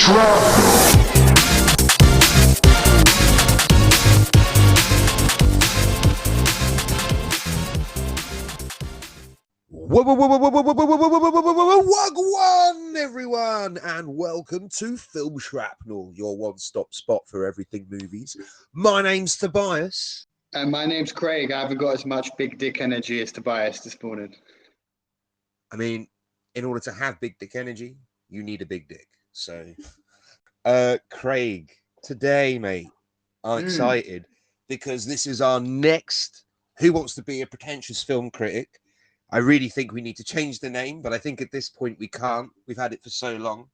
Shrapnel. Wagwan, everyone, and welcome to Film Shrapnel, your one-stop spot for everything movies. My name's Tobias. And my name's Craig. I haven't got as much big dick energy as Tobias this morning. I mean, in order to have big dick energy, you need a big dick. So, Craig, today, mate, I'm excited because this is our next Who Wants to Be a Pretentious Film Critic. I really think we need to change the name, but I think at this point we can't. We've had it for so long.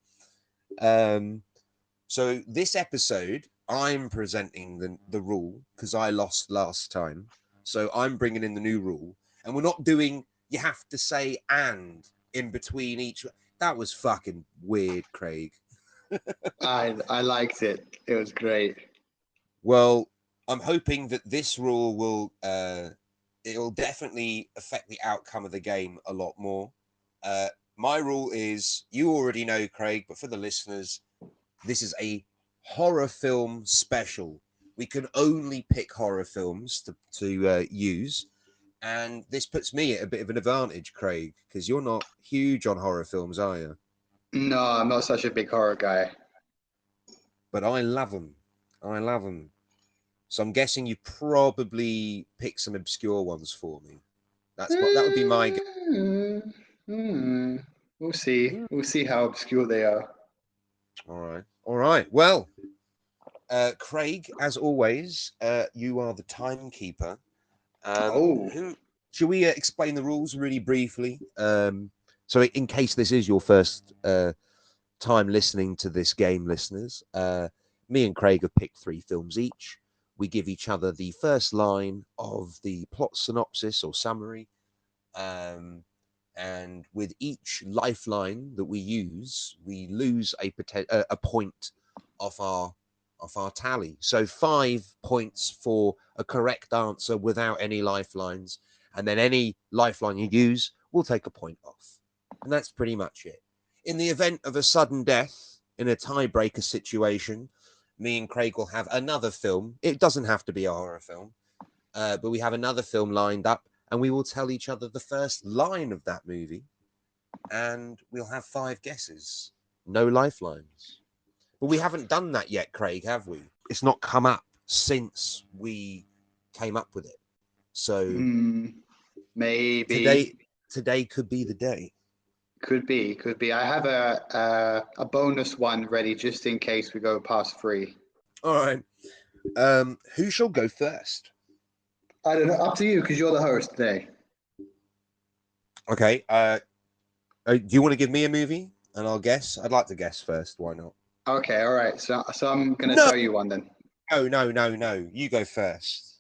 So this episode, I'm presenting the rule because I lost last time. So I'm bringing in the new rule. And we're not doing, you have to say and in between each. That was fucking weird, Craig. I liked it. It was great. Well, I'm hoping that this rule will... it'll definitely affect the outcome of the game a lot more. My rule is, you already know, Craig, but for the listeners, this is a horror film special. We can only pick horror films to use. And this puts me at a bit of an advantage, Craig, because you're not huge on horror films, are you? No, I'm not such a big horror guy. But I love them. I love them. So I'm guessing you probably pick some obscure ones for me. That would be my guess. We'll see. We'll see how obscure they are. All right. Well, Craig, as always, you are the timekeeper. Should we explain the rules really briefly? So in case this is your first time listening to this game, listeners, me and Craig have picked 3 films each. We give each other the first line of the plot synopsis or summary. And with each lifeline that we use, we lose a point off our tally. So 5 points for a correct answer without any lifelines. And then any lifeline you use will take a point off. And that's pretty much it. In the event of a sudden death in a tiebreaker situation, me and Craig will have another film. It doesn't have to be a horror film, but we have another film lined up, and we will tell each other the first line of that movie, and we'll have 5 guesses. No lifelines. But we haven't done that yet, Craig, have we? It's not come up since we came up with it. So maybe today could be the day. Could be. I have a bonus one ready just in case we go past 3. All right. Who shall go first? I don't know. Up to you, because you're the host today. Okay. Do you want to give me a movie and I'll guess? I'd like to guess first. Why not? Okay. All right. So I'm gonna tell you one then. No. You go first.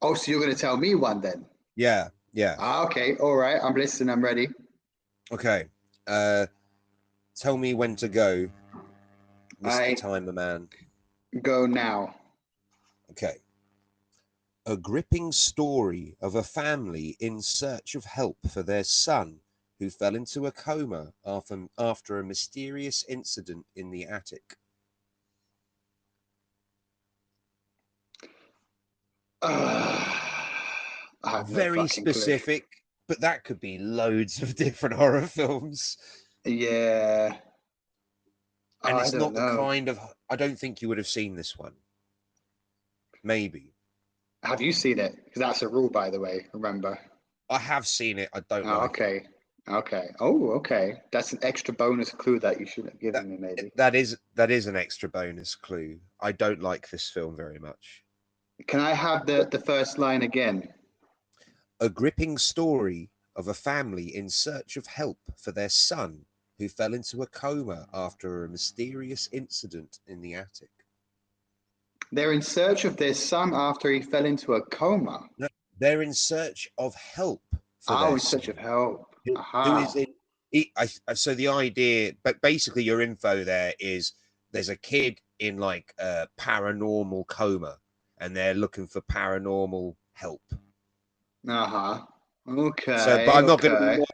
Oh, so you're gonna tell me one then? Yeah. Okay. All right. I'm listening. I'm ready. Okay. Tell me when to go, Mr. Timer Man. Go now. Okay. A gripping story of a family in search of help for their son who fell into a coma after a mysterious incident in the attic. Very specific, but that could be loads of different horror films. Yeah. And it's not the kind of... I don't think you would have seen this one. Maybe. Have you seen it? Because that's a rule, by the way, remember. I have seen it. I don't like it. Okay. Oh, okay. That's an extra bonus clue that you should have given me, maybe. That is an extra bonus clue. I don't like this film very much. Can I have the first line again? A gripping story of a family in search of help for their son who fell into a coma after a mysterious incident in the attic. They're in search of their son after he fell into a coma? No, they're in search of help. In search of help. Who is it? So the idea, but basically your info there is there's a kid in like a paranormal coma and they're looking for paranormal help. Okay. So, but I'm not going to.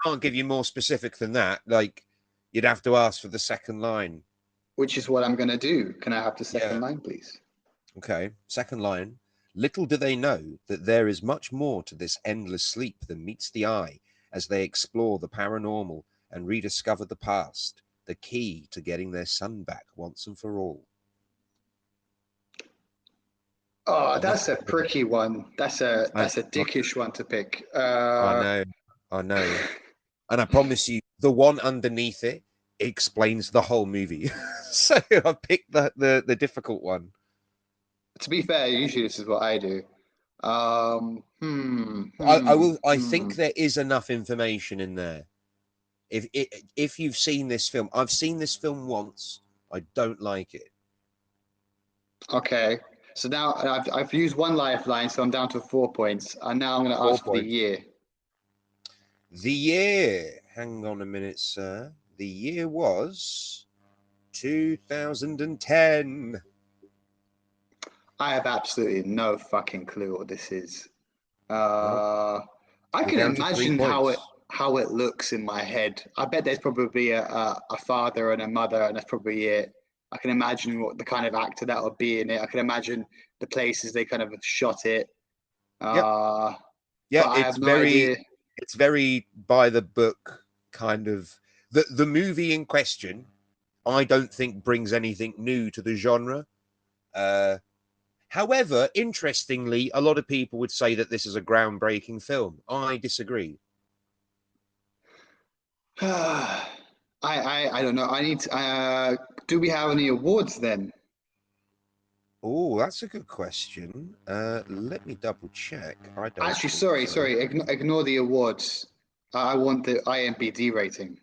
Can't give you more specific than that. Like, you'd have to ask for the second line. which is what I'm going to do. Can I have the second Yeah. line, please? Okay. Second line. Little do they know that there is much more to this endless sleep than meets the eye as they explore the paranormal and rediscover the past, the key to getting their son back once and for all. Oh, that's Nothing. a pricky one. That's a I, dickish one to pick. I know. I know. And I promise you, the one underneath it explains the whole movie. So I picked the difficult one. To be fair, usually this is what I do. I will. I think there is enough information in there. If you've seen this film, I've seen this film once. I don't like it. Okay. So now I've used one lifeline, so I'm down to 4 points. And now I'm going to 4 ask for the points. year. The year. Hang on a minute, sir. The year was 2010. I have absolutely no fucking clue what this is. Well, I you're can down to three imagine points. how it looks in my head. I bet there's probably a father and a mother, and that's probably it. I can imagine what the kind of actor that would be in it. I can imagine the places they kind of shot it. Yep. Uh, Yeah, but I have no idea. it's very by the book kind of. The movie in question, I don't think brings anything new to the genre. Uh, However, interestingly, a lot of people would say that this is a groundbreaking film. I disagree. I don't know. I need to, do we have any awards then? Oh, that's a good question. Let me double check. I don't Actually, think so. sorry. Ignore the awards. I want the IMDb rating.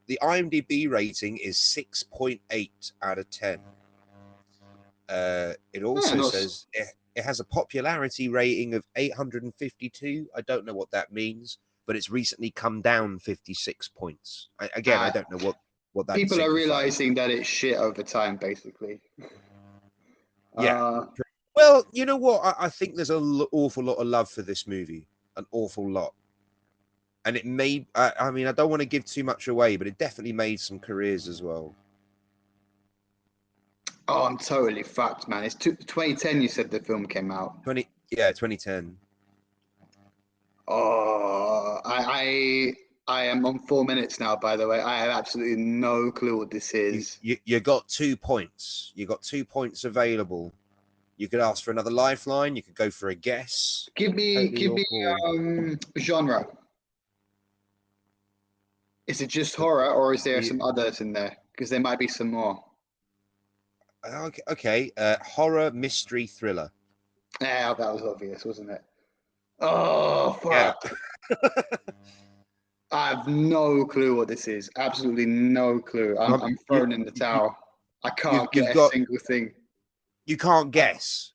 The IMDb rating is 6.8 out of 10. It Yeah, also no, says it has a popularity rating of 852. I don't know what that means, but it's recently come down 56 points. Again, I uh, don't know what that people are signifies. realizing that it's shit over time, basically. Yeah. Uh, Well, you know what? I think there's an awful lot of love for this movie, an awful lot. And it made, I mean, I don't want to give too much away, but it definitely made some careers as well. oh, I'm totally fucked, man. It's 2010. You said the film came out. 2010. Oh, I am on 4 minutes now. By the way, I have absolutely no clue what this is. You got 2 points. You got 2 points available. You could ask for another lifeline. You could go for a guess. Totally Give your me call. genre. Is it just horror, or is there The, some others in there? Because there might be some more. okay. Horror, mystery, thriller. Yeah, that was obvious, wasn't it? Oh Yeah. fuck! I have no clue what this is. Absolutely no clue. I'm You, throwing in the towel. I can't you've get a got. single thing. You can't guess.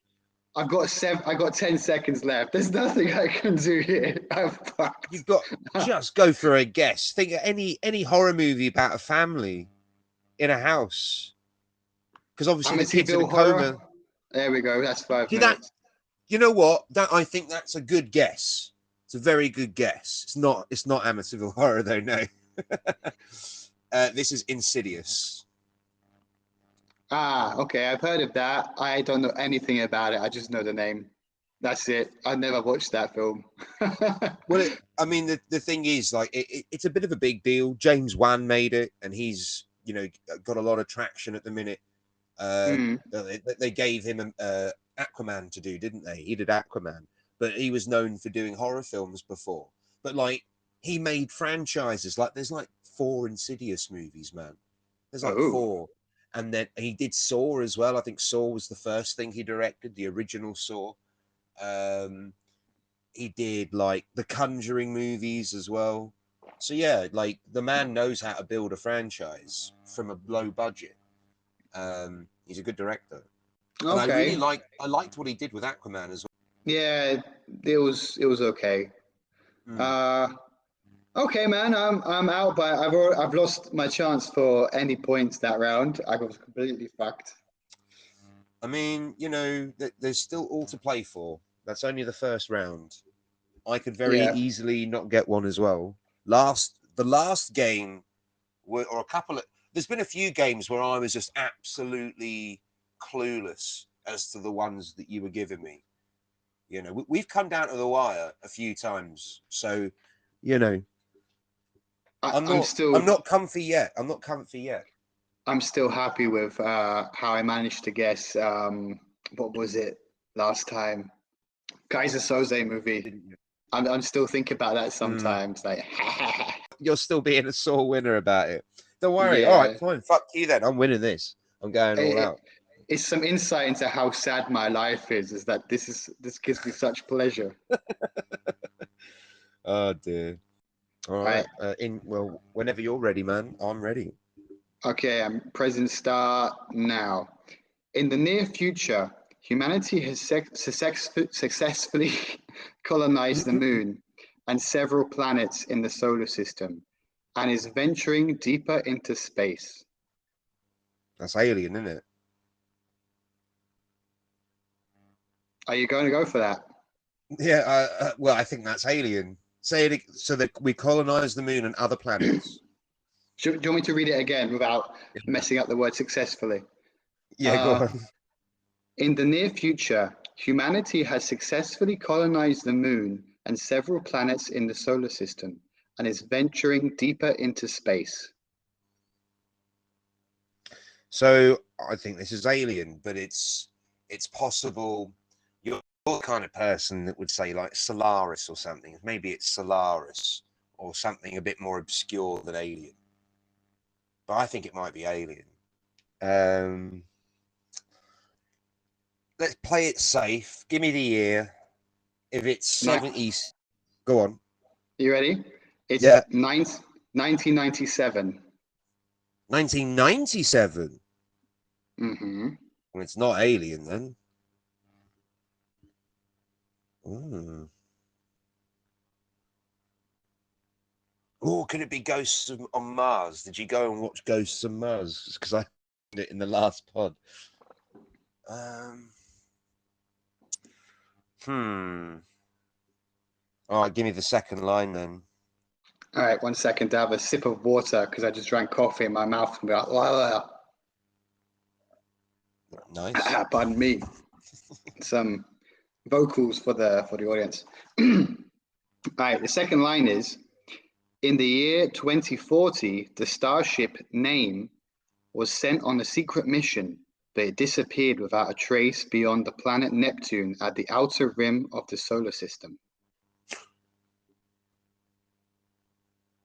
I've got seven. I got 10 seconds left. There's nothing I can do here. I'm fucked. You've got just go for a guess. Think of any horror movie about a family in a house, because obviously the kid's in a Amityville horror. coma. There we go. That's five See that? minutes. You know what? That I think that's a good guess. It's a very good guess. It's not. It's not Amityville horror though. No. This is Insidious. Ah, okay. I've heard of that. I don't know anything about it. I just know the name. That's it. I never watched that film. Well, I mean, the thing is, like, it's a bit of a big deal. James Wan made it, and he's got a lot of traction at the minute. Hmm. They gave him Aquaman to do, didn't they? He did Aquaman, but he was known for doing horror films before. But like, he made franchises. Like, there's like 4 Insidious movies, man. There's like Oh. four, and then he did Saw as well. I think Saw was the first thing he directed, the original Saw. Um, he did like the Conjuring movies as well. So yeah, like the man knows how to build a franchise from a low budget. He's a good director, and Okay. I liked what he did with Aquaman as Yeah, it was okay. well. Uh, okay, man. I'm out, but I've lost my chance for any points that round. I was completely fucked. I mean, there's still all to play for. That's only the first round. I could very Yeah. easily not get one as well. The last game, or a couple of there's been a few games where I was just absolutely clueless as to the ones that you were giving me. You know, we've come down to the wire a few times, so you know, I'm not comfy yet. I'm not comfy yet. I'm still happy with how I managed to guess. What was it last time? Kaiser Soze movie. I'm still thinking about that sometimes. Like, you're still being a sore winner about it. Don't worry. All right, yeah. fine. Fuck you then. I'm winning this. I'm going all out. It's some insight into how sad my life is. Is that this gives me such pleasure. Oh dear. All right. Well, whenever you're ready, man, I'm ready. Okay, I'm pressing start now. In the near future, humanity has successfully colonized the moon and several planets in the solar system and is venturing deeper into space. That's Alien, isn't it? Are you going to go for that? Yeah. Well, I think that's Alien. Say it so that we colonize the moon and other planets. Do you want me to read it again without messing up the word successfully? Yeah, go on. In the near future, humanity has successfully colonized the moon and several planets in the solar system and is venturing deeper into space. So I think this is Alien, but it's possible you're the kind of person that would say like Solaris or something. Maybe it's Solaris or something a bit more obscure than Alien. But I think it might be Alien. Let's play it safe. Give me the year. If it's 70s, go on. You ready? It's 1997. 1997. Mm-hmm. Well, it's not Alien then. Mm. Oh, could it be Ghosts on Mars? Did you go and watch Ghosts on Mars? Because I did it in the last pod. All right, give me the second line then. All right, 1 second to have a sip of water because I just drank coffee in my mouth and be like, Nice. Pardon me. Some vocals for the audience. All right, the second line is, in the year 2040, the starship Name was sent on a secret mission, but it disappeared without a trace beyond the planet Neptune at the outer rim of the solar system.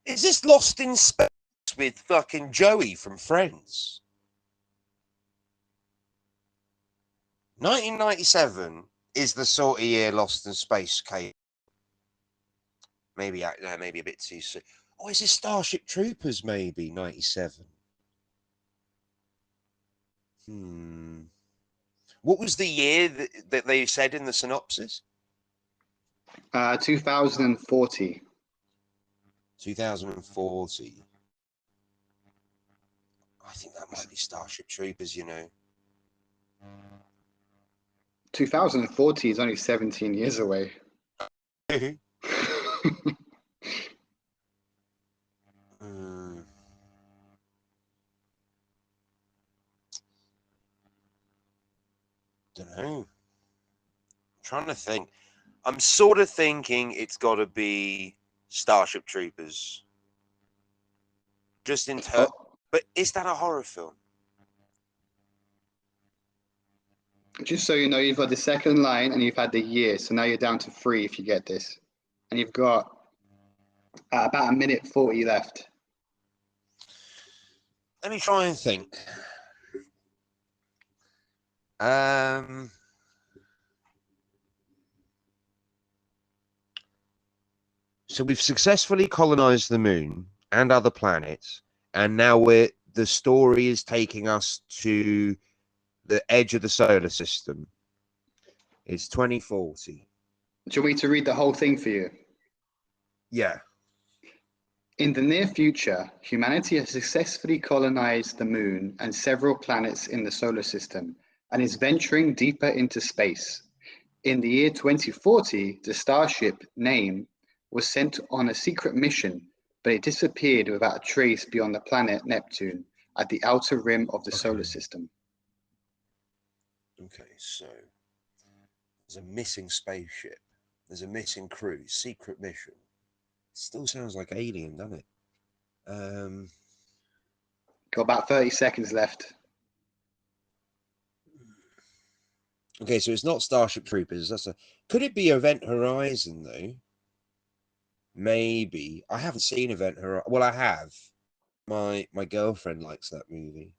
Is this Lost in Space with fucking Joey from Friends? 1997 is the sort of year Lost in Space came. Maybe a bit too soon. Oh, is this Starship Troopers maybe, 97? What was the year that they said in the synopsis? 2040. 2040. I think that might be Starship Troopers, you know. 2040 is only 17 years away. Don't know. I'm trying to think. I'm sort of thinking it's got to be Starship Troopers. Just in turn. But is that a horror film? Just so you know, you've got the second line and you've had the year. So now you're down to 3 if you get this. And you've got about 1:40 left. Let me try and think. So we've successfully colonized the moon and other planets, and now the story is taking us to the edge of the solar system. It's 2040. Do you want me to read the whole thing for you? Yeah. In the near future, humanity has successfully colonized the moon and several planets in the solar system and is venturing deeper into space. In the year 2040, the starship Name was sent on a secret mission, but it disappeared without a trace beyond the planet Neptune at the outer rim of the solar Okay. system. Okay, so there's a missing spaceship. There's a missing crew. Secret mission. Still sounds like Alien, doesn't it? Got about 30 seconds left. Okay, so it's not Starship Troopers. Could it be Event Horizon though? Maybe. I haven't seen Event Horizon. Well, I have. My girlfriend likes that movie.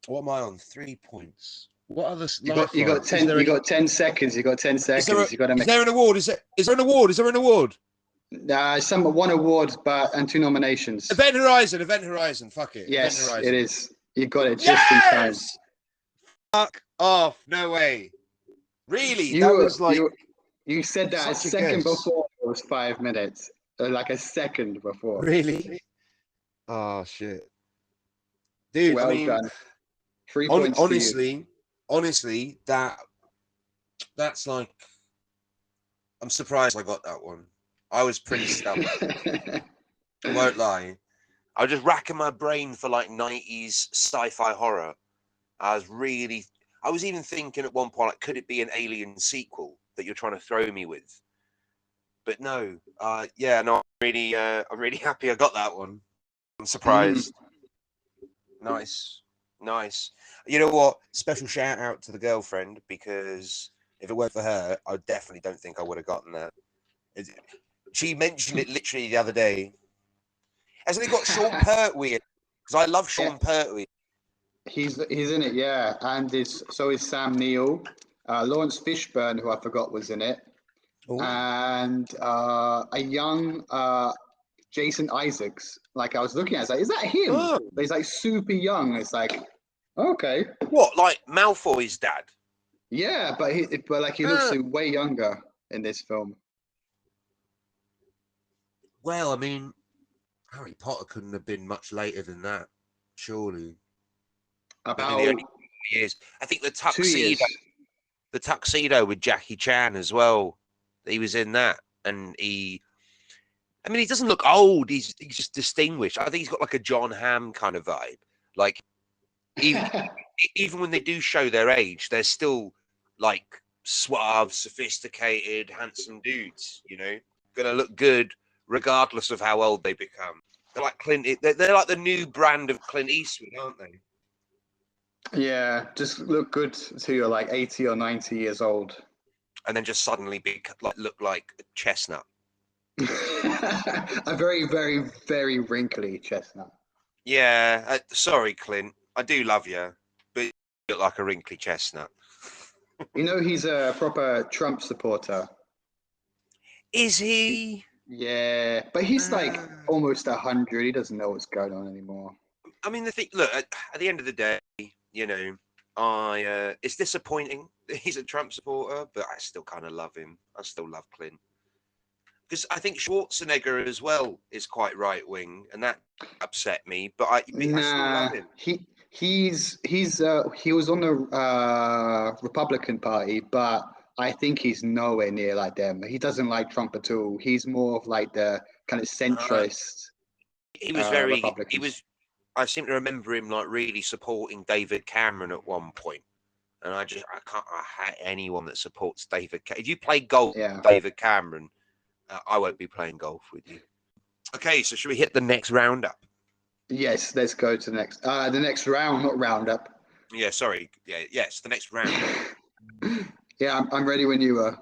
What am I on? 3 points. What other You got 10. You got 10 seconds. You got 10 seconds. You got to make. Is there an award? Is there an award? Is there an award? One award, and 2 nominations. Event Horizon. Event Horizon. Fuck it. Yes, Event Horizon. it is. You got it just in time. Fuck off! No way. Really? That was like. You said that a second before it was 5 minutes. Like a second before. Really? Oh shit, dude. Well done. 3 points. Honestly, that's like. I'm surprised I got that one. I was pretty stumped. I won't lie. I was just racking my brain for like 90s sci-fi horror. I was even thinking at one point, like, could it be an Alien sequel that you're trying to throw me with? But no, I'm really happy I got that one. I'm surprised. Nice. You know what? Special shout out to the girlfriend, because if it weren't for her, I definitely don't think I would have gotten that. She mentioned it literally the other day. Hasn't it got Sean Pertwee in it? Because I love Sean Pertwee. He's in it, yeah, and so is Sam Neill, Lawrence Fishburne, who I forgot was in it. Ooh. And a young Jason Isaacs. Like, I was looking at it, I was like, is that him? Oh. But he's like super young. It's like, okay. What, like Malfoy's dad? Yeah, but he looks way younger in this film. Well, I mean, Harry Potter couldn't have been much later than that, surely. About the only years. I think the tuxedo with Jackie Chan as well. He was in that, and he doesn't look old. He's just distinguished. I think he's got like a John Hamm kind of vibe. Like, even when they do show their age, they're still like suave, sophisticated, handsome dudes. You know, gonna look good regardless of how old they become. They're like They're like the new brand of Clint Eastwood, aren't they? Yeah, just look good till you're like 80 or 90 years old. And then just suddenly look like a chestnut. A very, very, very wrinkly chestnut. Yeah, sorry, Clint. I do love you, but you look like a wrinkly chestnut. You know, he's a proper Trump supporter. Is he? Yeah, but he's like almost 100. He doesn't know what's going on anymore. I mean, look, at the end of the day, you know, it's disappointing that he's a Trump supporter, but I still kind of love him. I still love Clint. Because I think Schwarzenegger as well is quite right wing, and that upset me. But I still love him. He was on the Republican Party, but I think he's nowhere near like them. He doesn't like Trump at all. He's more of like the kind of centrist. He was very. He was. I seem to remember him like really supporting David Cameron at one point, and I hate anyone that supports David. If you play golf, with David Cameron, I won't be playing golf with you. Okay, so should we hit the next roundup? Yes, let's go to the next round, not roundup. Yeah, sorry. Yes, the next round. Yeah, I'm ready when you are.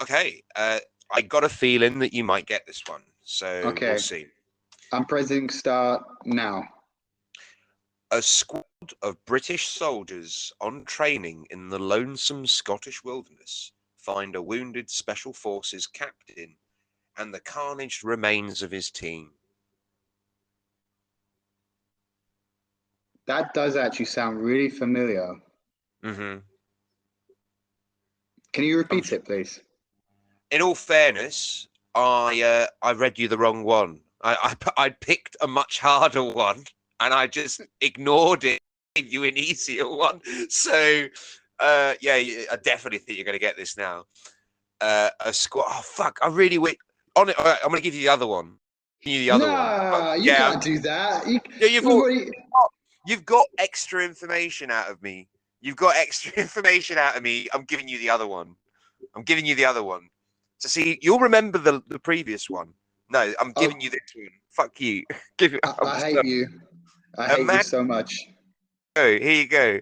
Okay, I got a feeling that you might get this one, so we'll see. I'm pressing start now. A squad of British soldiers on training in the lonesome Scottish wilderness find a wounded Special Forces captain and the carnaged remains of his team. That does actually sound really familiar. Mm-hmm. Can you repeat it, please? In all fairness, I read you the wrong one. I picked a much harder one, and I just ignored it. Gave you an easier one. So, I definitely think you're going to get this now. A squad. Oh fuck! I really wish. On it, I'm going to give you the other one. You the other one. Nah, you Yeah, can't do that. yeah, Already... you've got extra information out of me. You've got extra information out of me. I'm giving you the other one. I'm giving you the other one. So see, you'll remember the previous one. No, I'm Oh, giving you this one. Fuck you. Give it. I hate you. I hate you so much. Here you go.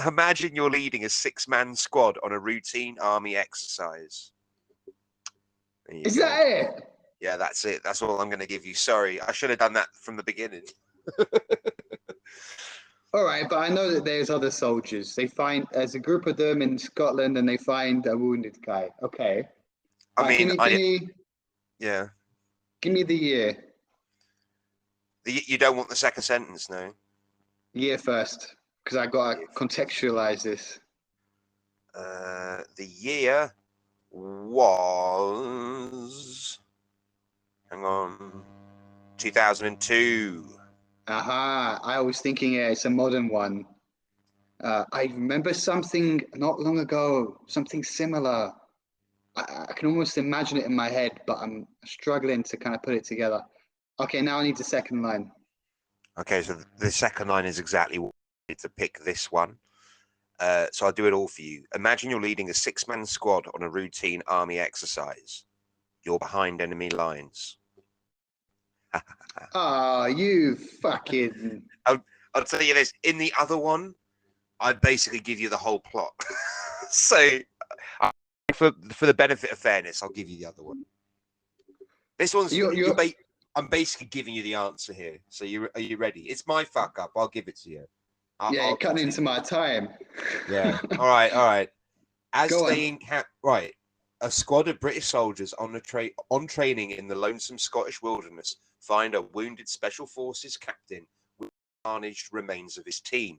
Imagine you're leading a 6-man squad on a routine army exercise. Is that it? Yeah, that's it. That's all I'm going to give you. Sorry, I should have done that from the beginning. All right, but I know that there's other soldiers. There's a group of them in Scotland, and they find a wounded guy. Okay. I mean, give me the year. You don't want the second sentence, no? Year first, because I got to contextualize this. The year was... Hang on. 2002. Aha, I was thinking it's a modern one. I remember something not long ago, something similar. I can almost imagine it in my head, but I'm struggling to kind of put it together. Okay, now I need the second line. Okay, so the second line is exactly what I need to pick this one. So I'll do it all for you. Imagine you're leading a 6-man squad on a routine army exercise. You're behind enemy lines. Ah, you fucking... I'll tell you this. In the other one, I basically give you the whole plot. So, for the benefit of fairness, I'll give you the other one. This one's... I'm basically giving you the answer here. So are you ready? It's my fuck up. I'll give it to you. I'll cutting into my time. Yeah. All right. Right. A squad of British soldiers on training in the lonesome Scottish wilderness find a wounded Special Forces captain with tarnished remains of his team.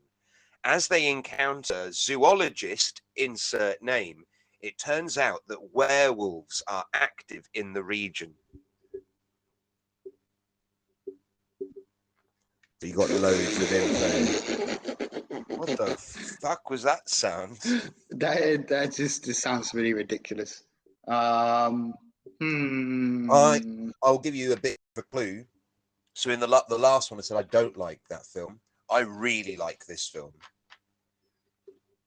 As they encounter zoologist, insert name, it turns out that werewolves are active in the region. So you got loads of info. What the fuck was that sound? That just sounds really ridiculous. I'll give you a bit of a clue. So in the last one, I said I don't like that film. I really like this film.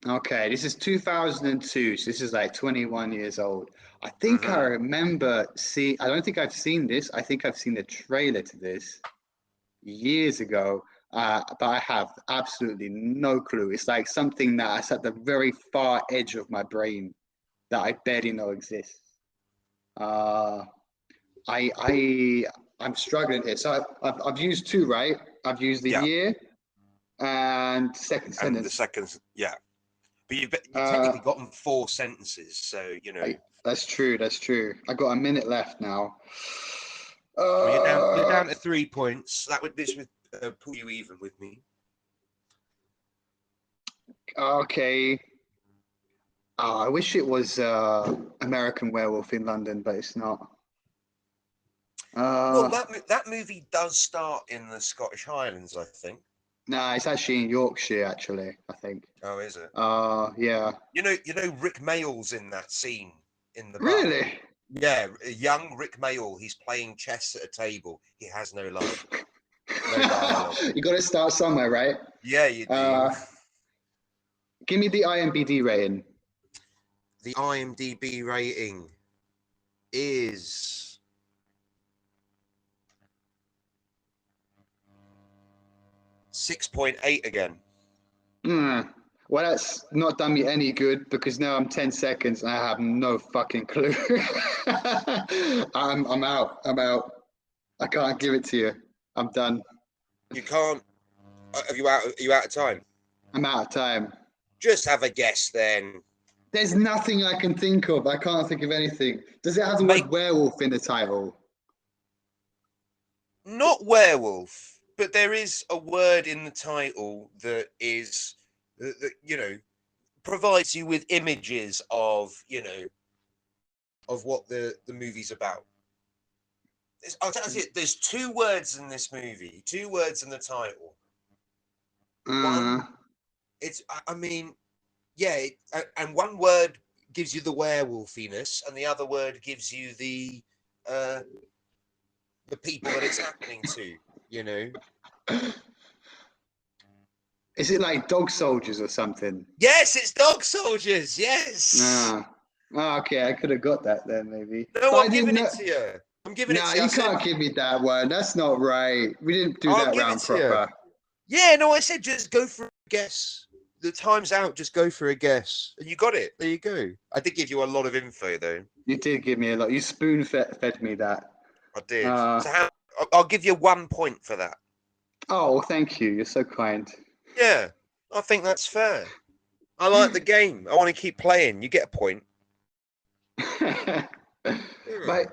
Okay, this is 2002, so this is like 21 years old. I think I remember I don't think I've seen this. I think I've seen the trailer to this years ago, but I have absolutely no clue. It's like something that's at the very far edge of my brain that I barely know exists. I'm struggling here. So I've used two, right? I've used the year and second sentence. And the second, yeah. But you've technically gotten 4 sentences, so you know. That's true. I got a minute left now. You're down to 3 points. This would pull you even with me. Okay. Oh, I wish it was American Werewolf in London, but it's not. Well, that movie does start in the Scottish Highlands, I think. Nah, it's actually in Yorkshire, actually, I think. Oh, is it? Yeah. You know, Rick Mayall's in that scene in the bar. Really? Yeah, young Rick Mayall. He's playing chess at a table. He has no line. No dialogue. You got to start somewhere, right? Yeah, you do. Give me the IMDb rating. The IMDb rating is 6.8 again. Well, that's not done me any good because now I'm 10 seconds and I have no fucking clue. I'm out. I can't give it to you. I'm done. You can't. Are you out of time? I'm out of time. Just have a guess then. There's nothing I can think of. I can't think of anything. Does it have the word werewolf in the title? Not werewolf, but there is a word in the title that is, that provides you with images of, of what the movie's about. I'll tell you, there's 2 words in this movie, 2 words in the title. One, and one word gives you the werewolfiness, and the other word gives you the the people that it's happening to, you know? Is it like dog soldiers or something? Yes, it's dog soldiers. Yes. Okay, I could have got that then maybe. No, But I I'm didn't giving it know. to you. I'm giving it Nah, to you. I you said, can't give me that one. That's not right. We didn't do I'll that give it round to you. proper. Yeah, no, I said just go for a guess. The time's out. Just go for a guess, and you got it. There you go. I did give you a lot of info, though. You did give me a lot. You spoon fed me that. I did. So I'll give you 1 point for that. Oh, thank you. You're so kind. Yeah, I think that's fair. I like the game. I want to keep playing. You get a point. But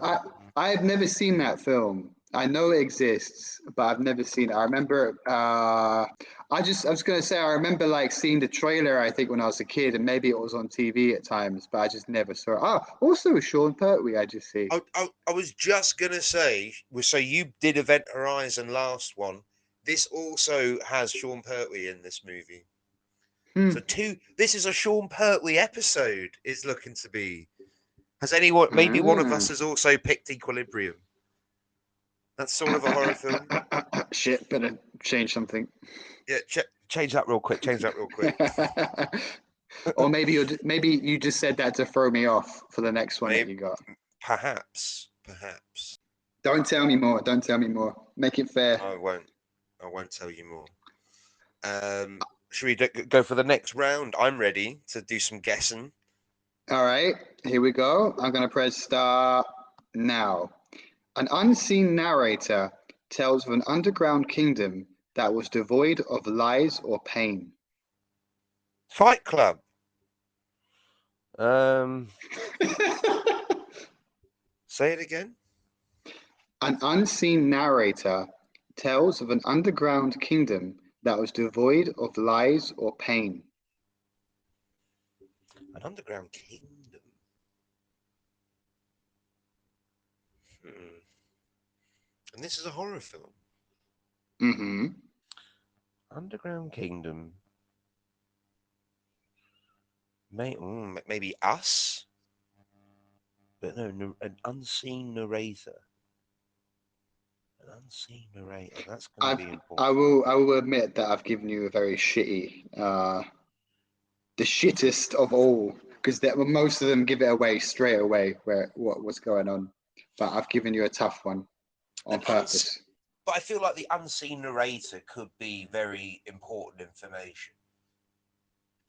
I have never seen that film. I know it exists, but I've never seen it. I remember I was gonna say I remember like seeing the trailer, I think when I was a kid, and maybe it was on TV at times, but I just never saw it. Oh, also Sean Pertwee, I just see. I was just gonna say, so you did Event Horizon last one. This also has Sean Pertwee in this movie. So this is a Sean Pertwee episode. It's looking to be. Has anyone? Maybe one of us has also picked Equilibrium. That's sort of a horror film. Shit, better change something. Yeah, change that real quick. Change that real quick. Or maybe you just said that to throw me off for the next one that you got. Perhaps. Don't tell me more. Don't tell me more. Make it fair. I won't tell you more. Should we go for the next round? I'm ready to do some guessing. All right, here we go. I'm going to press start now. An unseen narrator tells of an underground kingdom that was devoid of lies or pain. Fight Club. Say it again. An unseen narrator tells of an underground kingdom that was devoid of lies or pain. An underground kingdom. And this is a horror film. Mm-hmm. Underground kingdom. Maybe Us. But no, an unseen narrator. An unseen narrator. That's going to be important. I will admit that I've given you a very shitty, the shittest of all, because most of them give it away straight away what's going on. But I've given you a tough one on purpose. But I feel like the unseen narrator could be very important information.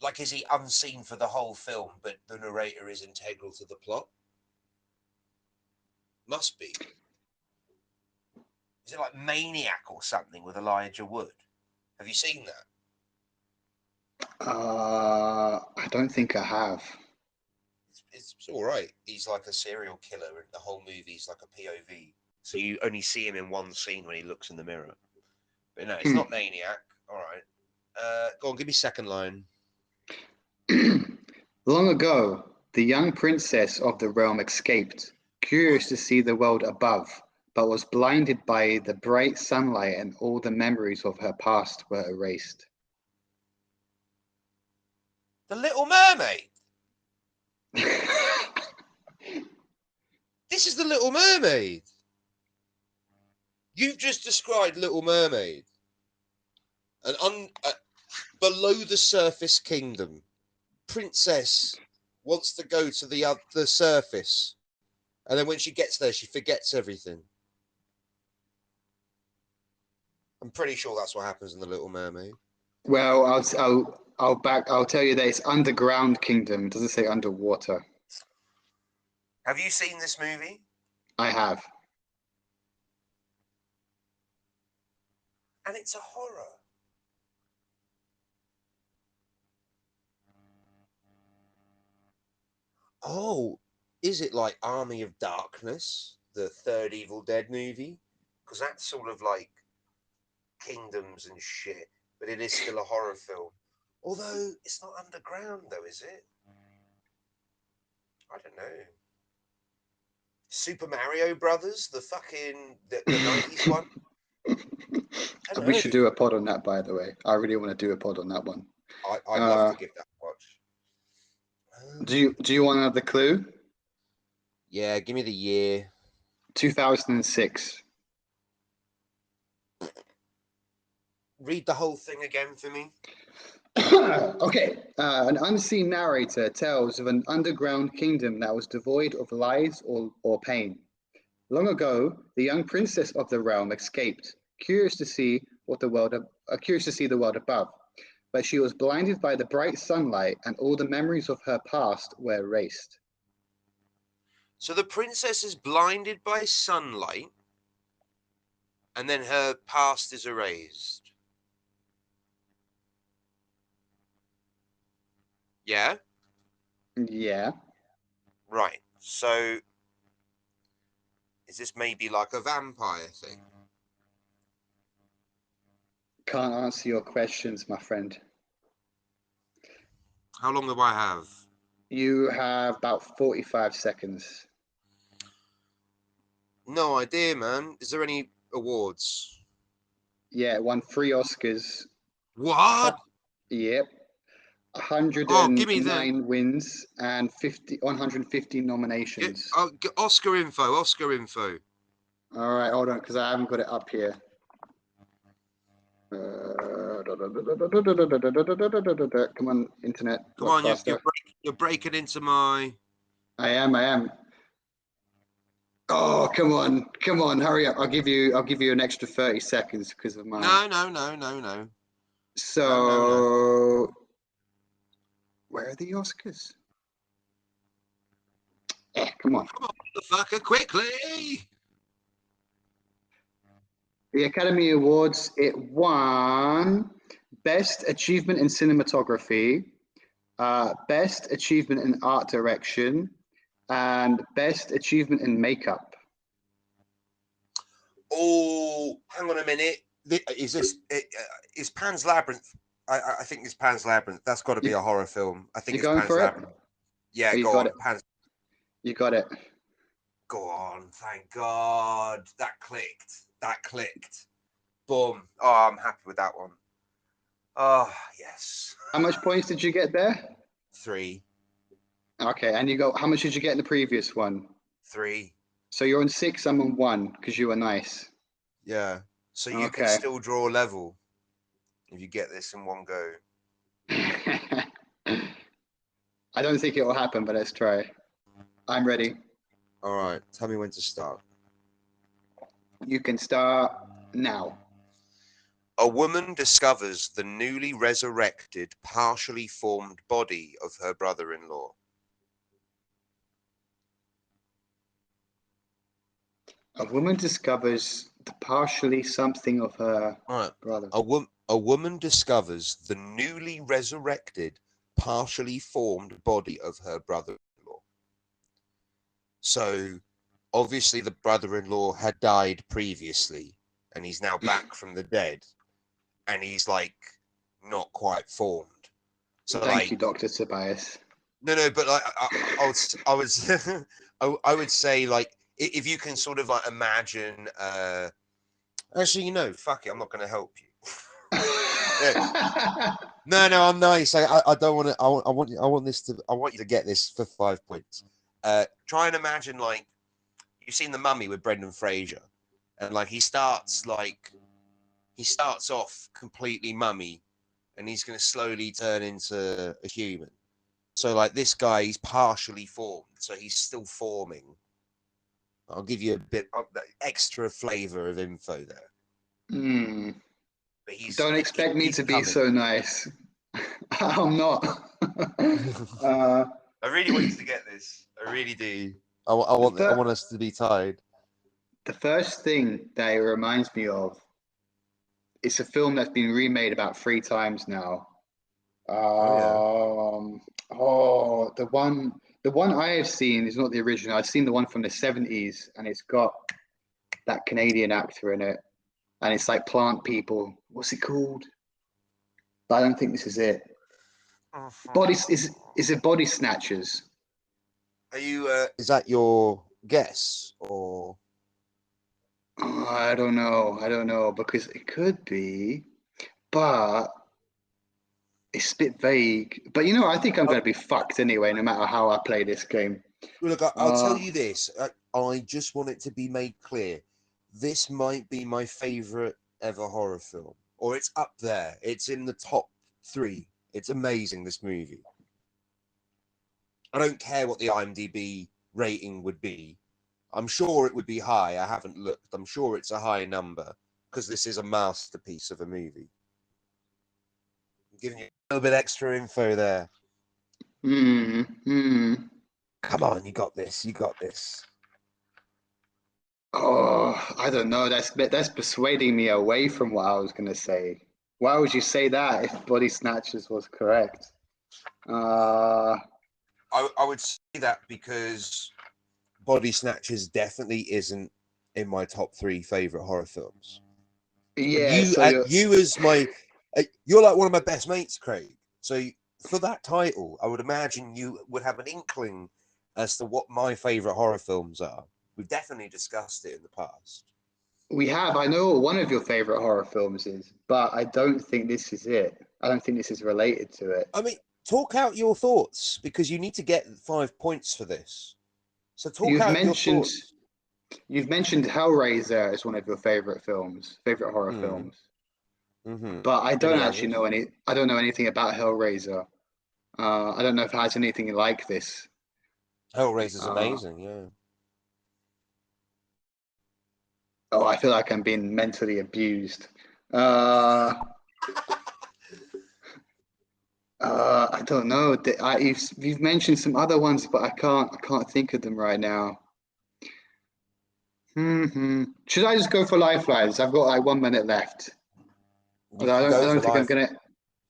Like, is he unseen for the whole film, but the narrator is integral to the plot? Must be. Is it like Maniac or something with Elijah Wood? Have you seen that? I don't think I have. It's all right. He's like a serial killer, and the whole movie's like a POV. So you only see him in one scene when he looks in the mirror. But no, it's not Maniac. All right. Go on, give me second line. Long ago, the young princess of the realm escaped, curious to see the world above, but was blinded by the bright sunlight, and all the memories of her past were erased. The Little Mermaid. This is the Little Mermaid. You've just described Little Mermaid. An below the surface kingdom. Princess wants to go to the surface, and then when she gets there, she forgets everything. I'm pretty sure that's what happens in the Little Mermaid. Well, I'll tell you that it's underground kingdom. It doesn't say underwater. Have you seen this movie? I have. And it's a horror. Oh, is it like Army of Darkness, the third Evil Dead movie? Because that's sort of like kingdoms and shit, but it is still a horror film. Although it's not underground, though, is it? I don't know. Super Mario Brothers, the fucking the 90s one. We should do a pod on that, by the way. I really want to do a pod on that one. I'd love to give that a watch. Do you want another clue? Yeah, give me the year. 2006. read the whole thing again for me? Okay. An unseen narrator tells of an underground kingdom that was devoid of lies or pain. Long ago, the young princess of the realm escaped, curious to see the world above. But she was blinded by the bright sunlight, and all the memories of her past were erased. So the princess is blinded by sunlight, and then her past is erased. Yeah? Yeah. Right. So is this maybe like a vampire thing? Can't answer your questions, my friend. How long do I have? You have about 45 seconds. No idea, man. Is there any awards? Yeah, it won 3 Oscars. What? Yep. Oh, give me the 109 wins and 150 nominations. Oscar info. Oscar info. All right, hold on, because I haven't got it up here. Come on, internet. Come on, faster. you're breaking into my. I am. Oh, come on, hurry up! I'll give you an extra 30 seconds because of my. No. So, No. where are the Oscars? Come on. Come on, motherfucker, quickly! The Academy Awards, it won Best Achievement in Cinematography, Best Achievement in Art Direction, and Best Achievement in Makeup. Oh, hang on a minute. Is this is Pan's Labyrinth? I think it's Pan's Labyrinth. That's got to be a horror film. I think You it's going Pan's for it? Labyrinth. Yeah, Oh, you go got on, it. Pan's. You got it. Go on, thank God. That clicked. Boom. Oh, I'm happy with that one. Oh, yes. How much points did you get there? 3. Okay, and you got how much did you get in the previous one? 3. So you're on 6, I'm on 1 because you were nice. Yeah. So you can Okay. still draw level if you get this in one go. I don't think it will happen, but let's try. I'm ready. All right. Tell me when to start. You can start now. A woman discovers the newly resurrected, partially formed body of her brother-in-law. A woman discovers the partially something of her All right. brother. A woman discovers the newly resurrected, partially formed body of her brother-in-law. So, obviously, the brother-in-law had died previously, and he's now back from the dead, and he's like not quite formed. So, Thank you, Dr. Tobias. No, but like I would say like if you can sort of like imagine. Actually, fuck it, I'm not going to help you. No, I'm nice. I don't want to. I want you to get this for 5 points. Try and imagine like you've seen The Mummy with Brendan Fraser, and like he starts off completely mummy, and he's going to slowly turn into a human. So like this guy, he's partially formed, so he's still forming. I'll give you a bit of extra flavor of info there. But don't expect me to be so nice. I'm not. I really want you to get this. I really do. I want us to be tied. The first thing that it reminds me of, it's a film that's been remade about 3 times now. The one I have seen is not the original. I've seen the one from the 70s, and it's got that Canadian actor in it, and it's like plant people. What's it called? But I don't think this is it. Is it Body Snatchers? Are you? Is that your guess or? Oh, I don't know because it could be, but it's a bit vague. But I think I'm going to be fucked anyway, no matter how I play this game. Look, I'll tell you this. I just want it to be made clear. This might be my favorite ever horror film, or it's up there. It's in the top 3. It's amazing, this movie. I don't care what the IMDb rating would be. I'm sure it would be high. I haven't looked. I'm sure it's a high number because this is a masterpiece of a movie. I'm giving you a little bit extra info there. Come on, you got this. You got this. Oh, I don't know. That's persuading me away from what I was going to say. Why would you say that if Body Snatchers was correct? I would say that because Body Snatchers definitely isn't in my top 3 favorite horror films. Yeah, You as my, you're like one of my best mates, Craig. So for that title, I would imagine you would have an inkling as to what my favorite horror films are. We've definitely discussed it in the past. we have. I know what one of your favorite horror films is, but I don't think this is it. I don't think this is related to it. I mean, talk out your thoughts because you need to get 5 points for this. So talk out your thoughts. You've mentioned Hellraiser as one of your favorite films, favorite horror films. But I don't actually know any. I don't know anything about Hellraiser. I don't know if it has anything like this. Hellraiser's amazing, yeah. Oh, I feel like I'm being mentally abused. I don't know. You've mentioned some other ones, but I can't think of them right now. Should I just go for lifelines? I've got like 1 minute left. I don't think I'm gonna.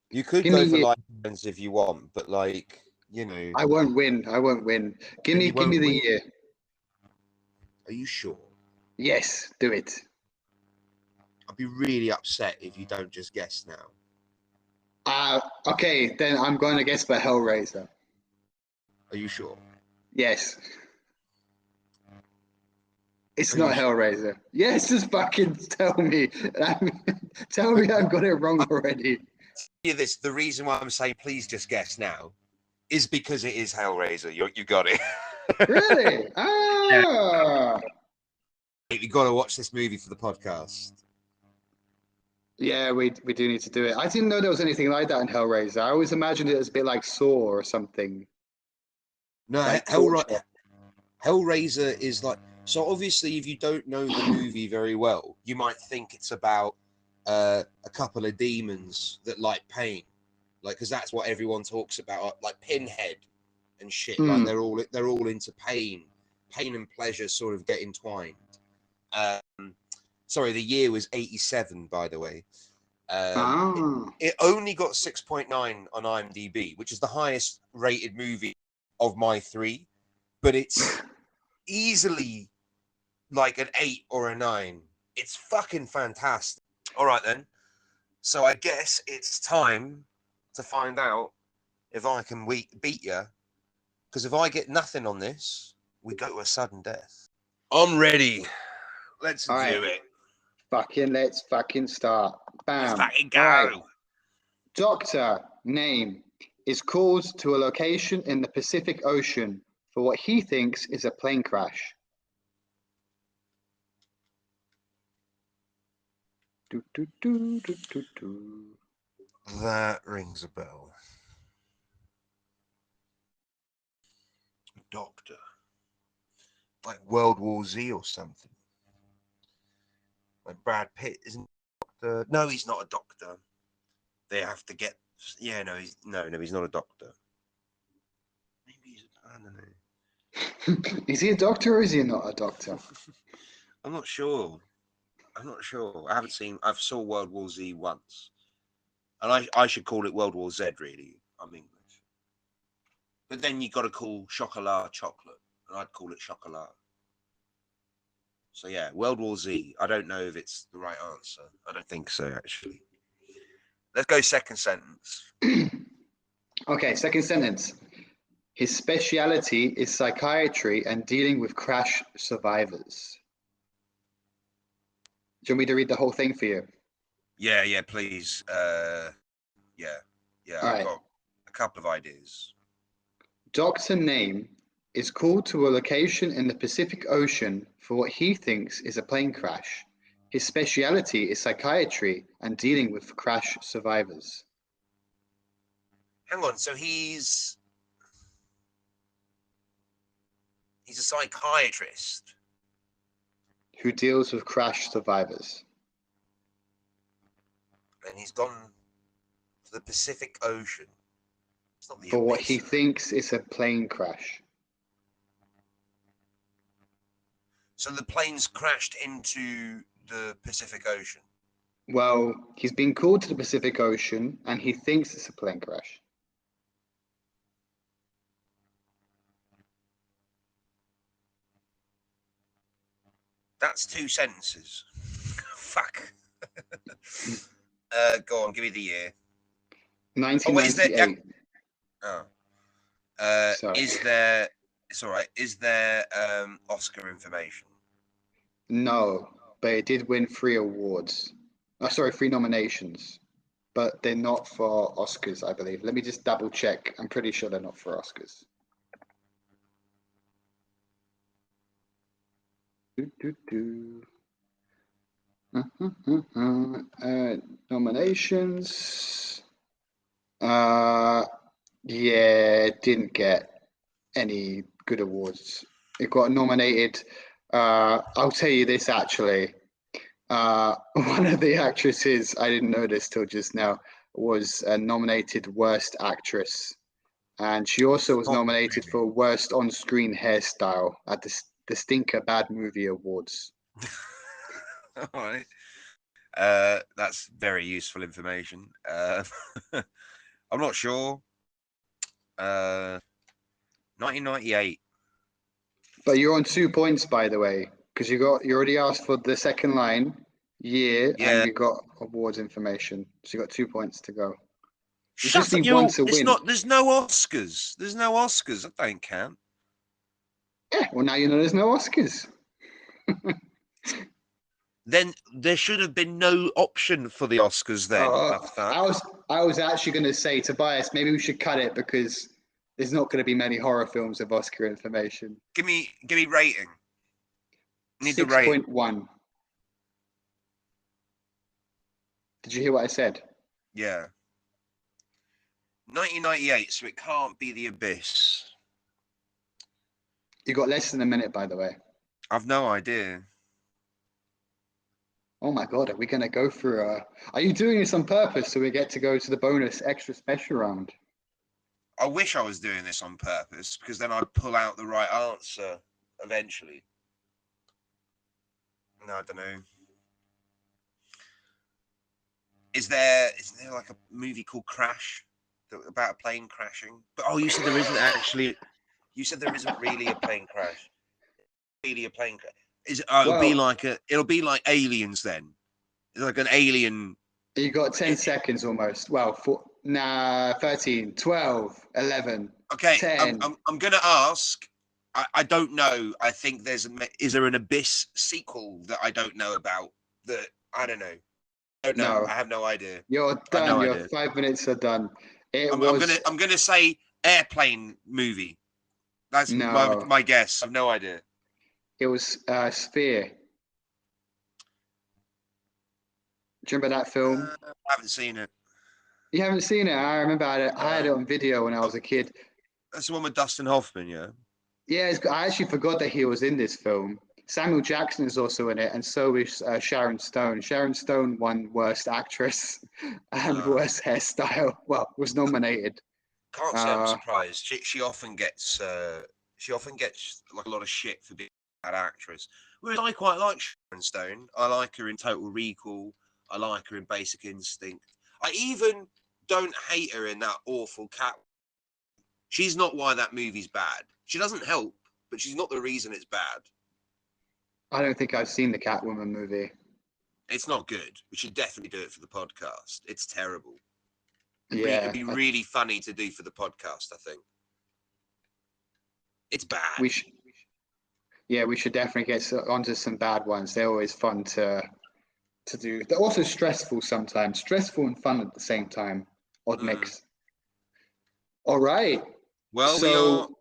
You could go for lifelines if you want, but like, you know, I won't win. I won't win. Give me the year. Are you sure? Yes, do it. I'd be really upset if you don't just guess now. Okay, then I'm going to guess for Hellraiser. Are you sure? Yes. It's not Hellraiser. Yes, just fucking tell me. Tell me I've got it wrong already. The reason why I'm saying please just guess now is because it is Hellraiser. You got it. Really? Ah. You got to watch this movie for the podcast. Yeah, we do need to do it. I didn't know there was anything like that in Hellraiser. I always imagined it as a bit like Saw or something. No, like Hellraiser is like, so obviously if you don't know the movie very well, you might think it's about a couple of demons that like pain, like, because that's what everyone talks about, like Pinhead and shit. Like they're all into pain and pleasure sort of get entwined. Sorry, the year was 87, by the way. It only got 6.9 on IMDb, which is the highest rated movie of my 3, but it's easily like an 8 or a 9. It's fucking fantastic. All right then. So I guess it's time to find out if I can beat you. Because if I get nothing on this, we go to a sudden death. I'm ready. Let's do it. Let's fucking start. Bam. Let's fucking go. Right. Doctor name is called to a location in the Pacific Ocean for what he thinks is a plane crash. That rings a bell. Doctor. Like World War Z or something. Like Brad Pitt, isn't he a doctor? No, he's not a doctor. They have to get. Yeah, no, he's not a doctor. Maybe I don't know. Is he a doctor or is he not a doctor? I'm not sure. I've saw World War Z once. And I should call it World War Z, really. I'm English. But then you got to call chocolat chocolate. And I'd call it chocolat. So yeah, World War Z. I don't know if it's the right answer. I don't think so, actually. Let's go second sentence. Okay, second sentence. His speciality is psychiatry and dealing with crash survivors. Do you want me to read the whole thing for you? Yeah, please. Yeah. I've got a couple of ideas. Doctor name is called to a location in the Pacific Ocean for what he thinks is a plane crash. His speciality is psychiatry and dealing with crash survivors. Hang on, so he's a psychiatrist Who deals with crash survivors. and he's gone to the Pacific Ocean. It's not the For what abyss, he thinks is a plane crash. So the plane's crashed into the Pacific Ocean. Well, he's been called to the Pacific Ocean and he thinks it's a plane crash. That's 2 sentences. Fuck. Go on, give me the year. 1998. Sorry. Is there? It's all right. Is there Oscar information? No, but it did win 3 awards. Oh, sorry, 3 nominations. But they're not for Oscars, I believe. Let me just double check. I'm pretty sure they're not for Oscars. Nominations. Yeah, it didn't get any good awards. It got nominated. I'll tell you this actually. One of the actresses, I didn't know this till just now, was nominated Worst Actress. And she also was nominated for Worst On-Screen Hairstyle at the Stinker Bad Movie Awards. All right. That's very useful information. I'm not sure. 1998. But you're on 2 points, by the way, because you already asked for the second line, year, Yeah. and you got awards information. So you got 2 points to go. You Shut just up! need one to It's win. not. There's no Oscars. There's no Oscars. That don't count. Yeah. Well, now you know there's no Oscars. Then there should have been no option for the Oscars. Then I was actually going to say, Tobias, maybe we should cut it because there's not going to be many horror films of Oscar information. Give me rating. Need the 6.1. Did you hear what I said? Yeah. 1998, so it can't be The Abyss. You got less than a minute, by the way. I've no idea. Oh my God, are we going to go through are you doing this on purpose so we get to go to the bonus extra special round? I wish I was doing this on purpose because then I'd pull out the right answer eventually. No, I don't know. Is there like a movie called Crash about a plane crashing? But you said there isn't actually. You said there isn't really a plane crash. Really a plane crash. It'll be like Aliens then. It's like an alien. You got 10 seconds almost. Well, 13, 12, 11. Okay, 10. I'm going to ask. I don't know. I think is there an Abyss sequel that I don't know about? That I don't know. I don't know. No. I have no idea. You're done. Your 5 minutes are done. I'm gonna say airplane movie. That's my guess. I've no idea. It was Sphere. Do you remember that film? I haven't seen it. You haven't seen it? I remember I had it on video when I was a kid. That's the one with Dustin Hoffman, yeah? Yeah, I actually forgot that he was in this film. Samuel Jackson is also in it, and so is Sharon Stone. Sharon Stone won Worst Actress and Worst Hairstyle. Well, was nominated. Can't say I'm surprised. She often gets like a lot of shit for being a bad actress. Whereas I quite like Sharon Stone. I like her in Total Recall. I like her in Basic Instinct. I even don't hate her in that awful Cat. She's not why that movie's bad. She doesn't help, but she's not the reason it's bad. I don't think I've seen the Catwoman movie. It's not good. We should definitely do it for the podcast. It's terrible. It'd be really funny to do for the podcast, I think. It's bad. We should definitely get onto some bad ones. They're always fun to do. They're also stressful sometimes. Stressful and fun at the same time. Odd mix. All right. Well,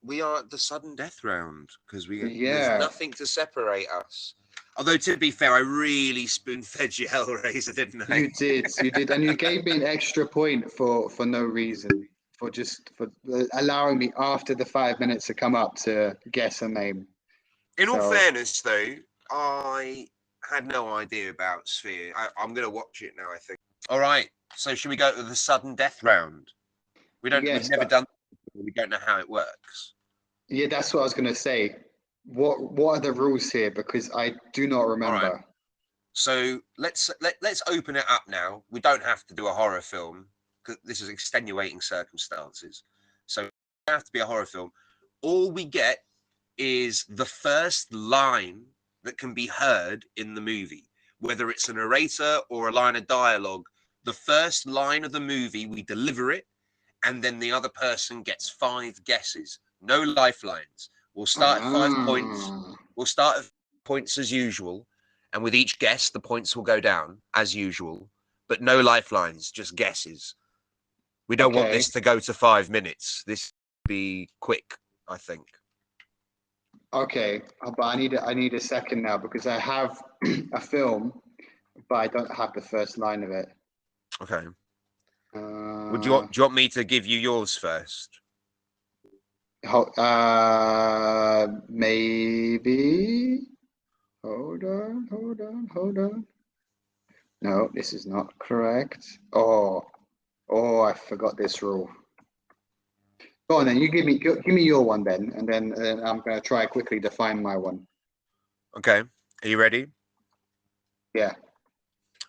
we are at the sudden death round because there's nothing to separate us. Although to be fair, I really spoon-fed you Hellraiser, didn't I? You did, and you gave me an extra point for no reason, for allowing me after the 5 minutes to come up to guess a name. In all So- fairness, though, I had no idea about Sphere. I'm going to watch it now, I think. All right. So should we go to the sudden death round? We've Yes, never but- done. We don't know how it works. Yeah, that's what I was going to say. What are the rules here? Because I do not remember. All right. So let's open it up now. We don't have to do a horror film because this is extenuating circumstances. So it doesn't have to be a horror film. All we get is the first line that can be heard in the movie, whether it's a narrator or a line of dialogue. The first line of the movie, we deliver it, and then the other person gets 5 guesses. No lifelines. We'll start at 5 points. We'll start at points as usual, and with each guess, the points will go down as usual, but no lifelines, just guesses. We don't want this to go to 5 minutes. This will be quick, I think. Okay, but I need a second now because I have a film, but I don't have the first line of it. Okay. Do you want me to give you yours first? Maybe. Hold on. No, this is not correct. Oh, I forgot this rule. Go on then. You give me your one then, and then I'm gonna try quickly to find my one. Okay. Are you ready? Yeah.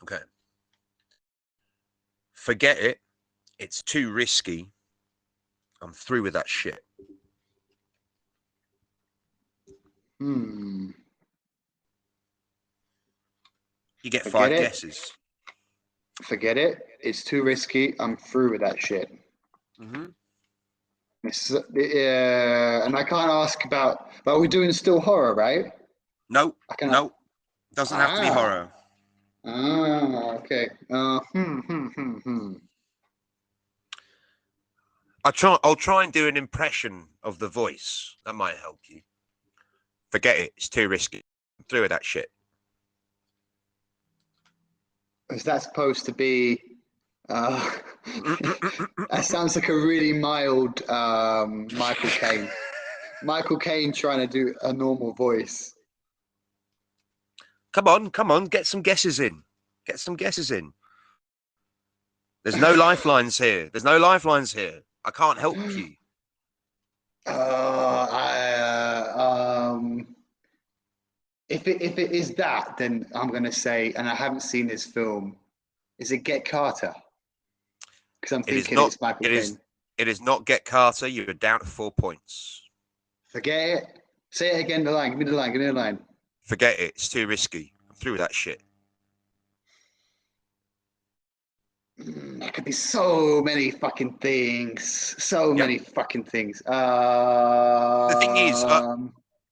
Okay. Forget it. It's too risky. I'm through with that shit. Hmm. You get 5 guesses. Forget it. It's too risky. I'm through with that shit. Mm-hmm. And I can't ask about. But we're doing still horror, right? No. Doesn't have to be horror. Okay. I'll try and do an impression of the voice. That might help you. Forget it. It's too risky. I'm through with that shit. Is that supposed to be? That sounds like a really mild Michael Caine. Michael Caine trying to do a normal voice. Come on. Get some guesses in. There's no lifelines here. I can't help you. If it is that, then I'm gonna say, and I haven't seen this film. Is it Get Carter? Because I'm thinking it's Michael Caine. It is not Get Carter. You're down to 4 points. Forget it. Say it again. The line. Give me the line. Forget it. It's too risky. I'm through with that shit. There could be so many fucking things. Many fucking things. The thing is,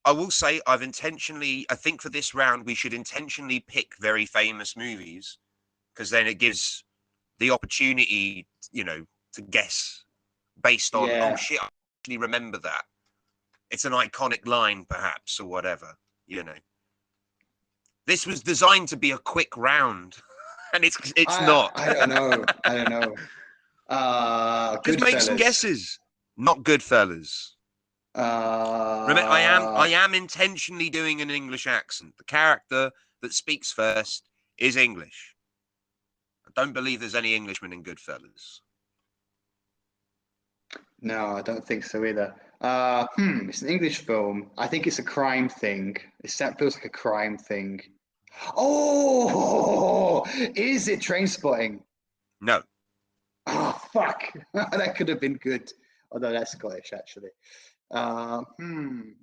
I will say I think for this round, we should intentionally pick very famous movies because then it gives the opportunity, to guess based on, oh shit, I actually remember that. It's an iconic line, perhaps, or whatever, This was designed to be a quick round, and it's not. I don't know. Just make some guesses. Not Goodfellas. Remember, I am intentionally doing an English accent. The character that speaks first is English. I don't believe there's any Englishmen in Goodfellas. No, I don't think so either. It's an English film. I think it's a crime thing. It feels like a crime thing. Oh, is it Trainspotting? No. Oh, fuck. That could have been good. Although that's Scottish, actually. Oh,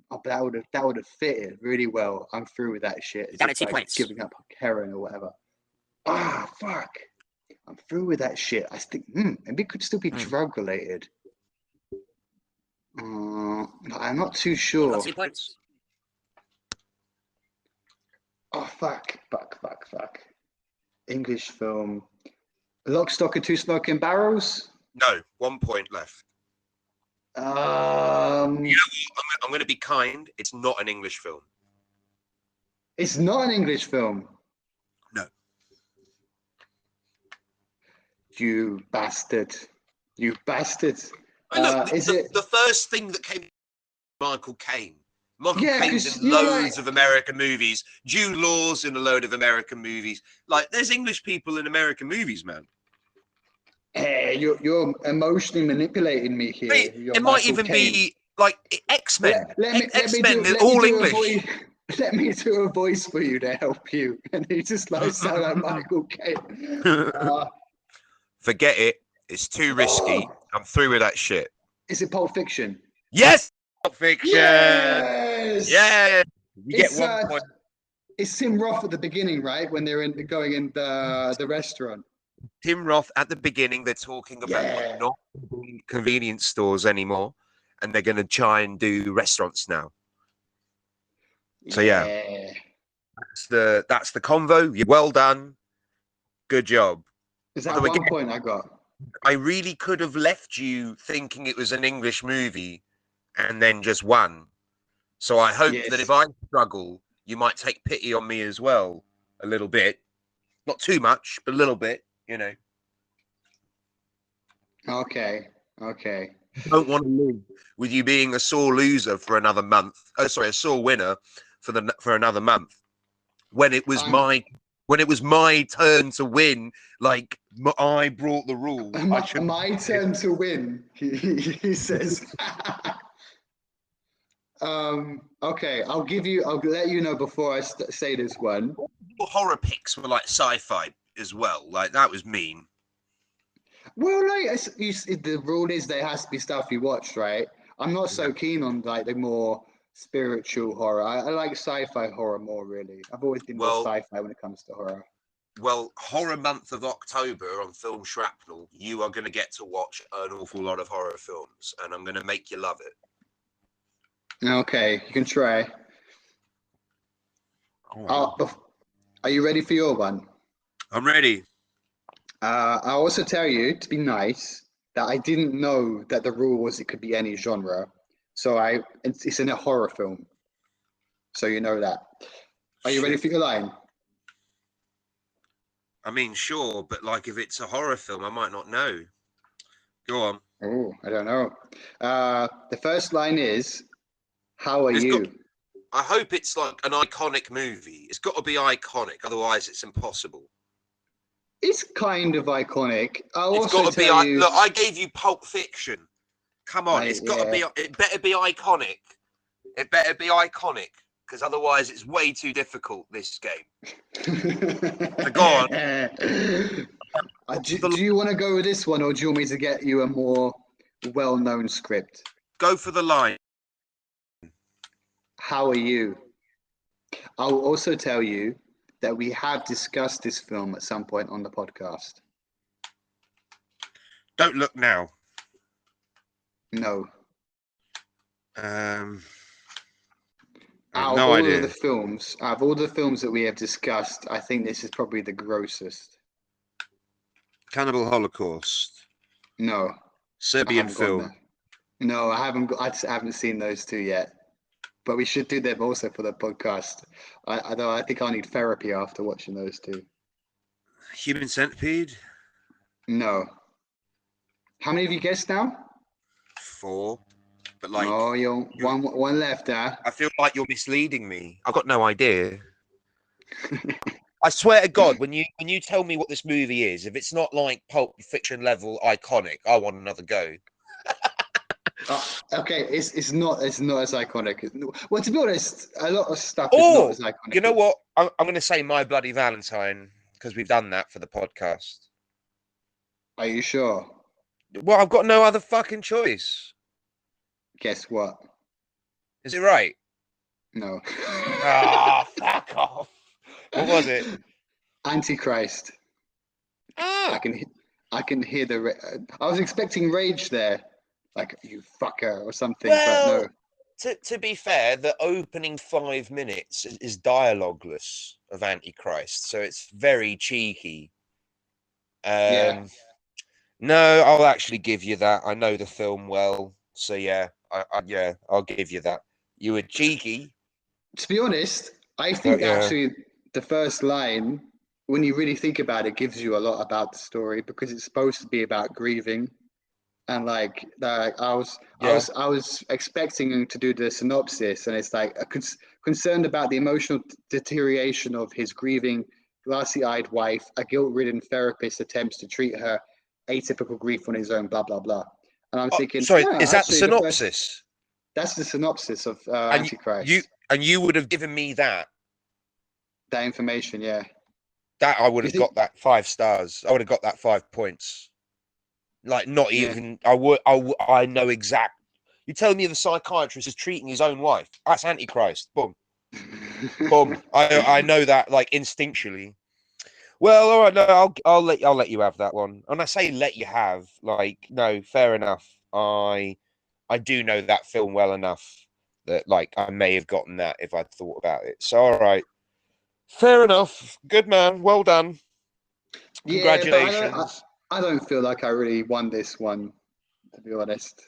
but that would have fitted really well. I'm through with that shit. It's Down to 2 like points. giving up heroin or whatever. Fuck. I'm through with that shit. I think maybe it could still be drug related. I'm not too sure. 2 points. Oh, fuck. English film. Lock, Stock and Two Smoking Barrels? No, 1 point left. You know what? I'm going to be kind. It's not an English film. It's not an English film. No. You bastard. You bastard. Look, Is it? the first thing that came Michael Caine. Michael Yeah, Caine's because in you're like, loads of American movies. Jude Law's in a load of American movies. Like, there's English people in American movies, man. hey, you're emotionally manipulating me here. You're It might Michael even Caine. be like X-Men. Let me They're all English. let me do a voice for you to help you, and you just like sound like Michael Caine. Forget it. It's too risky. Oh, I'm through with that shit. is it Pulp Fiction? Yes, Pulp Fiction. Yes. Yeah, you get It's 1 point. it's Tim Roth at the beginning, right? When they're going in the restaurant. Tim Roth at the beginning. They're talking about not convenience stores anymore, and they're going to try and do restaurants now. So yeah, that's the convo. You're well done. Good job. Is that 1 point I got? I really could have left you thinking it was an English movie and then just won. So I hope that if I struggle, you might take pity on me as well, a little bit. Not too much, but a little bit, you know. Okay. I don't want to live with you being a sore loser for another month. Oh, sorry, a sore winner for another month. When it was my turn to win, like I brought the rules. My turn to win. He says. Okay, I'll let you know before I say this one. Horror picks were like sci-fi as well. Like that was mean. Well, like the rule is there has to be stuff you watched, right? I'm not so keen on like the more spiritual horror. I like sci-fi horror more, really. I've always been more sci-fi when it comes to horror. Well, horror month of October on Film Shrapnel, you are going to get to watch an awful lot of horror films, and I'm going to make you love it. Okay, you can try. Are you ready for your one? I'm ready. I also tell you, to be nice, that I didn't know that the rule was it could be any genre. So it's in a horror film. So you know that. Are you ready for your line? I mean, sure, but like if it's a horror film, I might not know. Go on. Oh, I don't know. The first line is, "How are you?" I hope it's like an iconic movie. It's got to be iconic, otherwise it's impossible. It's kind of iconic. It's got to be. Look, I gave you Pulp Fiction. Come on, it's got to be. It better be iconic. It better be iconic, because otherwise it's way too difficult. This game. So go on. Do you want to go with this one, or do you want me to get you a more well-known script? Go for the line. How are you? I'll also tell you that we have discussed this film at some point on the podcast. Don't Look Now. No. No idea. Out of all the films that we have discussed, I think this is probably the grossest. Cannibal Holocaust. No. Serbian film. No, I haven't seen those two yet. But we should do them also for the podcast. I think I need therapy after watching those two. Human Centipede? No. How many have you guessed now? 4. But like, you're one left, huh? I feel like you're misleading me. I've got no idea. I swear to God, when you tell me what this movie is, if it's not like Pulp Fiction level iconic, I want another go. Okay, it's not as iconic. Well, to be honest, a lot of stuff is not as iconic. You know what? I'm going to say My Bloody Valentine, because we've done that for the podcast. Are you sure? Well, I've got no other fucking choice. Guess what? Is it right? No. Fuck off. What was it? Antichrist. I can hear the. I was expecting rage there, like you fucker or something. Well, but no. To be fair, the opening 5 minutes is dialogueless of Antichrist, so it's very cheeky. Yeah. No, I'll actually give you that. I know the film well, so yeah, I'll give you that. You were cheeky. To be honest, I think yeah. actually the first line, when you really think about it, gives you a lot about the story because it's supposed to be about grieving. And like I was expecting him to do the synopsis, and it's like concerned about the emotional deterioration of his grieving, glassy-eyed wife. A guilt-ridden therapist attempts to treat her atypical grief on his own. Blah blah blah. And I'm thinking, Sorry, yeah, is that the actually, synopsis? that's the synopsis of And Antichrist. you would have given me that. That information, yeah. That I would Do you have think? got that 5 stars. I would have got that 5 points. Like not Yeah. even. I know exact. You tell me the psychiatrist is treating his own wife. That's Antichrist. Boom, boom. I know that like instinctually. Well, all right. No, I'll let you have that one. And I say let you have. Like no, fair enough. I do know that film well enough that like I may have gotten that if I'd thought about it. So all right, fair enough. Good man. Well done. Yeah, but Congratulations. I don't feel like I really won this one, to be honest.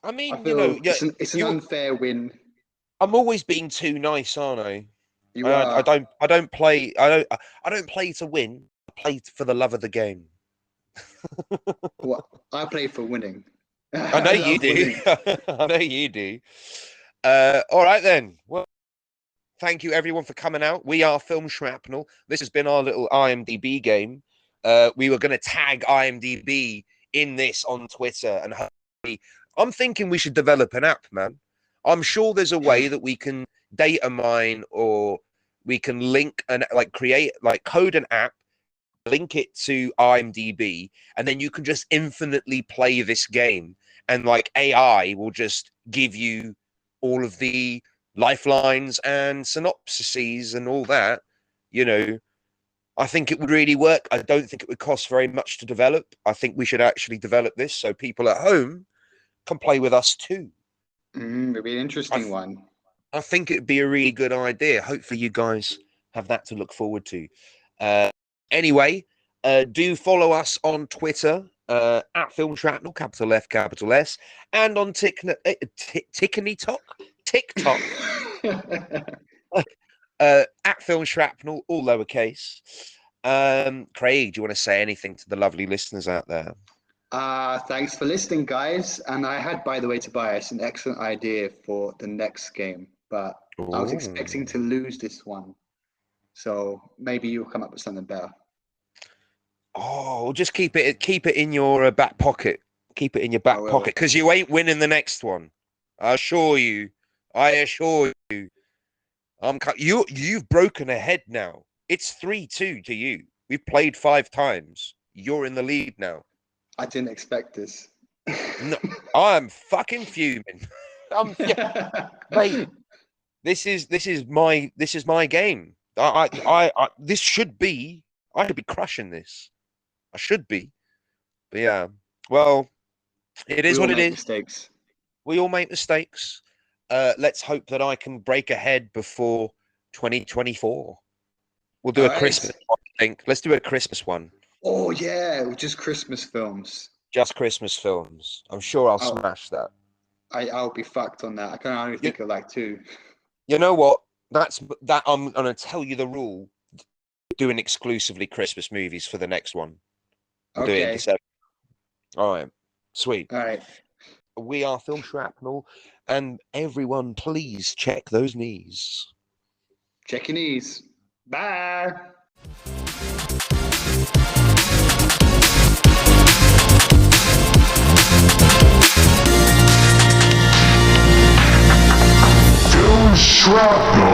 I I mean, feel yeah, it's an unfair win. I'm always being too nice, aren't I? You are. I don't play. I don't play to win. I play for the love of the game. What I play for winning. I know I you love do. winning. I know you do. All right then. Well, thank you everyone for coming out. We are Film Shrapnel. This has been our little IMDb game. We were going to tag IMDb in this on Twitter, and hopefully, I'm thinking we should develop an app, man. I'm sure there's a way that we can data mine or we can link and like create like code an app, link it to IMDb, and then you can just infinitely play this game, and like AI will just give you all of the lifelines and synopsises and all that. You know, I think it would really work. I don't think it would cost very much to develop. I think we should actually develop this so people at home can play with us too. It'll be an interesting one. I think it'd be a really good idea. Hopefully, you guys have that to look forward to. Anyway, do follow us on Twitter at Film Shrapnel, capital F, capital S, and on TikTok, at Film Shrapnel, all lowercase. Craig, do you want to say anything to the lovely listeners out there? Thanks for listening, guys. And I had, by the way, Tobias, an excellent idea for the next game, but I was expecting to lose this one. So maybe you'll come up with something better. Oh, just keep it in your back pocket. Keep it in your back pocket because you ain't winning the next one. I assure you. You've broken ahead now. It's 3-2 to you. We've played 5 times. You're in the lead now. I didn't expect this. No, I'm fucking fuming. Mate, this is my game. This should be. I should be crushing this. I should be. But yeah. Well, it is what it is. Mistakes. We all make mistakes. Let's hope that I can break ahead before 2024. We'll do a Christmas one, I think. Let's do a Christmas one. Oh, yeah. Just Christmas films. Just Christmas films. I'm sure I'll smash that. I'll be fucked on that. I can only think of like 2. You know what? I'm going to tell you the rule. Doing exclusively Christmas movies for the next one. We'll do it in December. All right. Sweet. All right. We are Film Shrapnel. And everyone, please check those knees. Check your knees. Bye. Film Shrapnel.